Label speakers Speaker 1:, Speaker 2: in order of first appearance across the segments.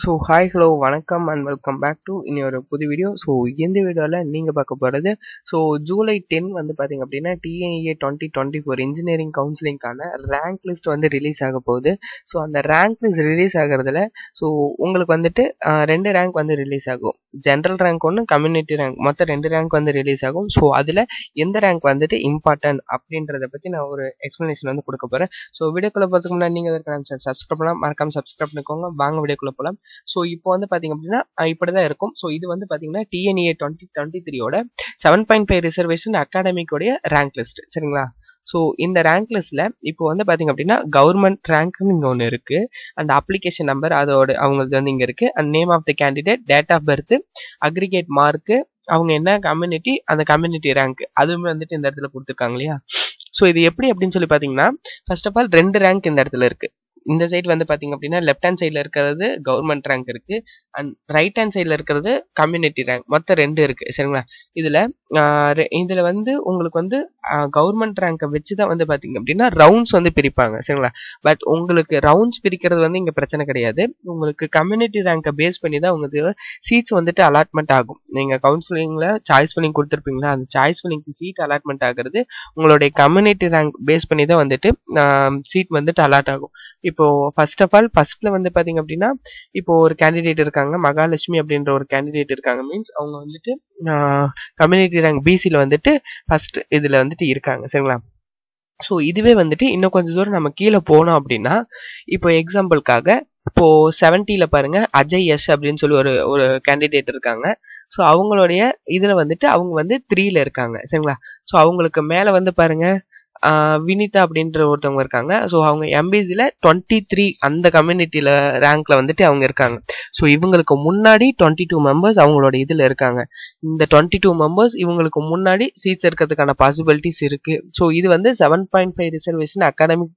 Speaker 1: So hi hello வணக்கம் and welcome back to இன்னொரு புது வீடியோ. ஸோ இந்த வீடியோவில் நீங்கள் பார்க்க போகிறது ஜூலை 10 வந்து பார்த்தீங்க அப்படின்னா டிஎன்இஏ 2024 இன்ஜினியரிங் கவுன்சிலிங்கான ரேங்க் லிஸ்ட் வந்து ரிலீஸ் ஆக போகுது. ஸோ அந்த ரேங்க் லிஸ்ட் ரிலீஸ் ஆகிறதுல உங்களுக்கு வந்துட்டு 2 ரேங்க் வந்து ரிலீஸ் ஆகும். ஜென்ரல் ரேங்க் ஒன்று, கம்யூனிட்டி ரேங்க், மொத்தம் 2 ரேங்க் வந்து ரிலீஸ் ஆகும். ஸோ அதில் எந்த ரேங்க் வந்துட்டு இம்பார்ட்டன்ட் அப்படின்றத பற்றி நான் ஒரு எக்ஸ்ப்ளனேஷன் வந்து கொடுக்க போகிறேன். ஸோ வீடியோக்குள்ளே பார்த்துக்கு முன்னாடி நீங்கள் சப்ஸ்கிரைப் பண்ணலாம், மறக்காம சப்ஸ்கிரைப் பண்ணிக்கோங்க. வாங்க வீடியோக்குள்ளே போகலாம். ஸோ இப்போ வந்து பார்த்தீங்க அப்படின்னா இப்படிதான் இருக்கும். ஸோ இது வந்து பார்த்தீங்கன்னா டிஎன்இஏ 2023 7.5 ரிசர்வேஷன் அகாடமிக்கோடைய ரேங்க் லிஸ்ட், சரிங்களா? ஸோ இந்த ரேங்க் லிஸ்ட்ல இப்போ வந்து பார்த்தீங்க அப்படின்னா கவர்மெண்ட் ரேங்க்னு இங்கே ஒன்று இருக்கு. அந்த அப்ளிகேஷன் நம்பர் அதோட அவங்களுக்கு வந்து இங்கே இருக்கு. And name of the candidate, date of birth, aggregate mark, அவங்க என்ன கம்யூனிட்டி, அந்த கம்யூனிட்டி ரேங்க் அதுவுமே வந்துட்டு இந்த இடத்துல கொடுத்துருக்காங்க இல்லையா? ஸோ இது எப்படி அப்படின்னு சொல்லி பார்த்தீங்கன்னா ஃபர்ஸ்ட் ஆஃப் ஆல் 2 ரேங்க் இந்த இடத்துல இருக்கு. இந்த சைடு வந்து பார்த்தீங்க அப்படின்னா லெஃப்ட் ஹேண்ட் சைடில் இருக்கிறது கவர்மெண்ட் ரேங்க் இருக்கு, அண்ட் ரைட் ஹேண்ட் சைடில் இருக்கிறது கம்யூனிட்டி ரேங்க். மொத்தம் 2 இருக்கு, சரிங்களா? இதில் வந்து உங்களுக்கு வந்து கவர்மெண்ட் ரேங்கை வச்சு தான் வந்து பார்த்தீங்க அப்படின்னா ரவுண்ட்ஸ் வந்து பிரிப்பாங்க, சரிங்களா? பட் உங்களுக்கு ரவுண்ட்ஸ் பிரிக்கிறது வந்து இங்கே பிரச்சனை கிடையாது. உங்களுக்கு கம்யூனிட்டி ரேங்கை பேஸ் பண்ணி தான் உங்களுக்கு சீட்ஸ் வந்துட்டு அலாட்மெண்ட் ஆகும். நீங்கள் கவுன்சிலிங்கில் சாய்ஸ் பண்ணி கொடுத்துருப்பீங்களா, அந்த சாய்ஸ் பண்ணிக்கு சீட் அலாட்மெண்ட் ஆகிறது உங்களுடைய கம்யூனிட்டி ரேங்க் பேஸ் பண்ணி தான் வந்துட்டு சீட் வந்துட்டு அலாட் ஆகும். இப்போ ஃபர்ஸ்ட் ஆஃப் ஆல் ஃபர்ஸ்ட்ல வந்து பாத்தீங்க அப்படின்னா இப்போ ஒரு கேண்டிடேட் இருக்காங்க, மகாலட்சுமி அப்படின்ற ஒரு கேண்டிடேட் இருக்காங்க. மீன்ஸ் அவங்க வந்துட்டு கம்யூனிட்டி ரேங்க் பிசில வந்துட்டு ஃபர்ஸ்ட் இதுல வந்துட்டு இருக்காங்க, சரிங்களா? ஸோ இதுவே வந்துட்டு இன்னும் கொஞ்சம் தூரம் நம்ம கீழே போனோம் அப்படின்னா இப்போ எக்ஸாம்பிளுக்காக இப்போ 70ல பாருங்க அஜய் எஸ் அப்படின்னு சொல்லி ஒரு கேண்டிடேட் இருக்காங்க. ஸோ அவங்களுடைய இதுல வந்துட்டு அவங்க வந்து 3ல இருக்காங்க, சரிங்களா? ஸோ அவங்களுக்கு மேல வந்து பாருங்க வினிதா அப்படின்ற ஒருத்தவங்க இருக்காங்க. ஸோ அவங்க எம்பிசில 23 அந்த கம்யூனிட்டியில ரேங்க்ல வந்துட்டு அவங்க இருக்காங்க. ஸோ இவங்களுக்கு முன்னாடி 22 மெம்பர்ஸ் அவங்களோட இதுல இருக்காங்க. இந்த 22 மெம்பர்ஸ் இவங்களுக்கு முன்னாடி சீட்ஸ் இருக்கிறதுக்கான பாசிபிலிட்டிஸ் இருக்கு. ஸோ இது வந்து 7.5 ரிசர்வேஷன் அகாடமிக்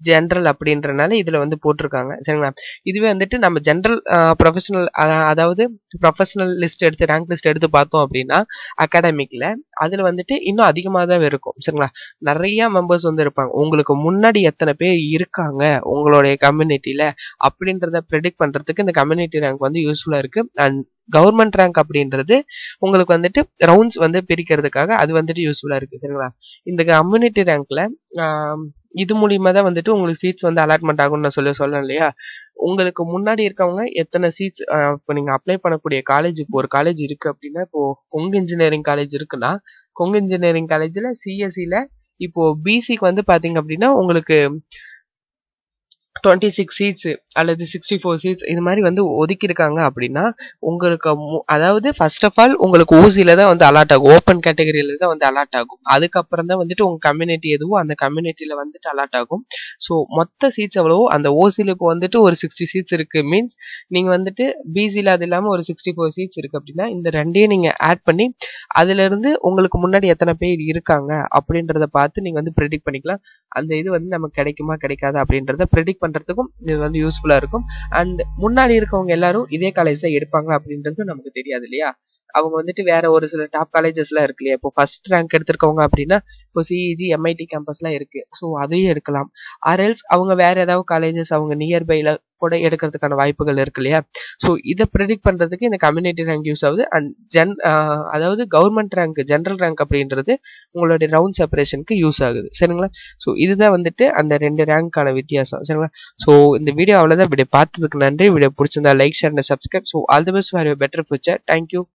Speaker 1: ஜென்ரல் அப்படின்றனால இதுல வந்து போட்டிருக்காங்க, சரிங்களா? இதுவே வந்துட்டு நம்ம ஜென்ரல் ப்ரொஃபஷனல், அதாவது ப்ரொஃபஷனல் லிஸ்ட் எடுத்து ரேங்க் லிஸ்ட் எடுத்து பார்த்தோம் அப்படின்னா அகாடமிக்ல அதுல வந்துட்டு இன்னும் அதிகமாக தான் இருக்கும், சரிங்களா? நிறைய மெம்பர்ஸ் வந்து இருப்பாங்க. உங்களுக்கு முன்னாடி எத்தனை பேர் இருக்காங்க உங்களுடைய கம்யூனிட்டியில அப்படின்றத ப்ரெடிக்ட் பண்றதுக்கு இந்த கம்யூனிட்டி ரேங்க் வந்து யூஸ்ஃபுல்லா இருக்கு. அண்ட் கவர்மெண்ட் ரேங்க் அப்படின்றது உங்களுக்கு வந்துட்டு ரவுண்ட்ஸ் வந்து பிரிக்கிறதுக்காக அது வந்துட்டு யூஸ்ஃபுல்லா இருக்கு, சரிங்களா? இந்த கம்யூனிட்டி ரேங்க்ல இது மூலியமா தான் வந்துட்டு உங்களுக்கு சீட்ஸ் வந்து அலாட்மெண்ட் ஆகும்னு நான் சொல்ல இல்லையா? உங்களுக்கு முன்னாடி இருக்கவங்க எத்தனை சீட்ஸ் இப்போ நீங்க அப்ளை பண்ணக்கூடிய காலேஜ், இப்போ ஒரு காலேஜ் இருக்கு அப்படின்னா இப்போ கொங்கு இன்ஜினியரிங் காலேஜ் இருக்குன்னா கொங்கு இன்ஜினியரிங் காலேஜ்ல சிஎஸ்சில இப்போ பிசிக்கு வந்து பாத்தீங்க அப்படின்னா உங்களுக்கு 26 சீட்ஸ் அல்லது 64 சீட்ஸ் இது மாதிரி வந்து ஒதுக்கி இருக்காங்க அப்படின்னா உங்களுக்கு அதாவது ஃபர்ஸ்ட் ஆஃப் ஆல் உங்களுக்கு ஓசியில தான் வந்து அலாட் ஆகும், ஓப்பன் கேட்டகரியில தான் வந்து அலாட் ஆகும். அதுக்கப்புறம் தான் வந்துட்டு உங்க கம்யூனிட்டி எதுவோ அந்த கம்யூனிட்டியில வந்துட்டு அலாட் ஆகும். ஸோ மொத்த சீட்ஸ் எவ்வளவோ அந்த ஓசியில இப்போ வந்துட்டு ஒரு 60 சீட்ஸ் இருக்கு. மீன்ஸ் நீங்க வந்துட்டு பிசியில அது இல்லாம ஒரு 64 சீட்ஸ் இருக்கு அப்படின்னா இந்த ரெண்டையும் நீங்க ஆட் பண்ணி அதுல இருந்து உங்களுக்கு முன்னாடி எத்தனை பேர் இருக்காங்க அப்படின்றத பார்த்து நீங்க வந்து ப்ரெடிக்ட் பண்ணிக்கலாம். அந்த இது வந்து நமக்கு கிடைக்குமா கிடைக்காது அப்படின்றத ப்ரெடிக்ட் பண்றதுக்கும் இது வந்து யூஸ்ஃபுல்லா இருக்கும். அண்ட் முன்னாடி இருக்கவங்க எல்லாரும் இதே காலேஜ் தான் எடுப்பாங்க அப்படின்றது நமக்கு தெரியாது இல்லையா? அவங்க வந்துட்டு வேற ஒரு சில டாப் காலேஜஸ் எல்லாம் இருக்கு இல்லையா? இப்போ ஃபர்ஸ்ட் ரேங்க் எடுத்திருக்கவங்க அப்படின்னா இப்போ சிஇஜி எம்ஐடி கேம்பஸ் எல்லாம் இருக்கு. ஸோ அதையும் எடுக்கலாம். ஆர்எல்ஸ் அவங்க வேற ஏதாவது காலேஜஸ் அவங்க நியர்பைல கூட எடுக்கிறதுக்கான வாய்ப்புகள் இருக்கு இல்லையா? ஸோ இதை ப்ரெடிக்ட் பண்றதுக்கு இந்த கம்யூனிட்டி ரேங்க் யூஸ் ஆகுது. அண்ட் அதாவது கவர்மெண்ட் ரேங்க் ஜென்ரல் ரேங்க் அப்படின்றது உங்களுடைய ரவுண்ட் செப்பரேஷனுக்கு யூஸ் ஆகுது, சரிங்களா? ஸோ இதுதான் வந்துட்டு அந்த 2 ரேங்க்கான வித்தியாசம், சரிங்களா? ஸோ இந்த வீடியோ அவ்வளோதான். வீடியோ பார்த்ததுக்கு நன்றி. வீடியோ பிடிச்சிருந்தா like, share and subscribe. So all the best for your better future. Thank you.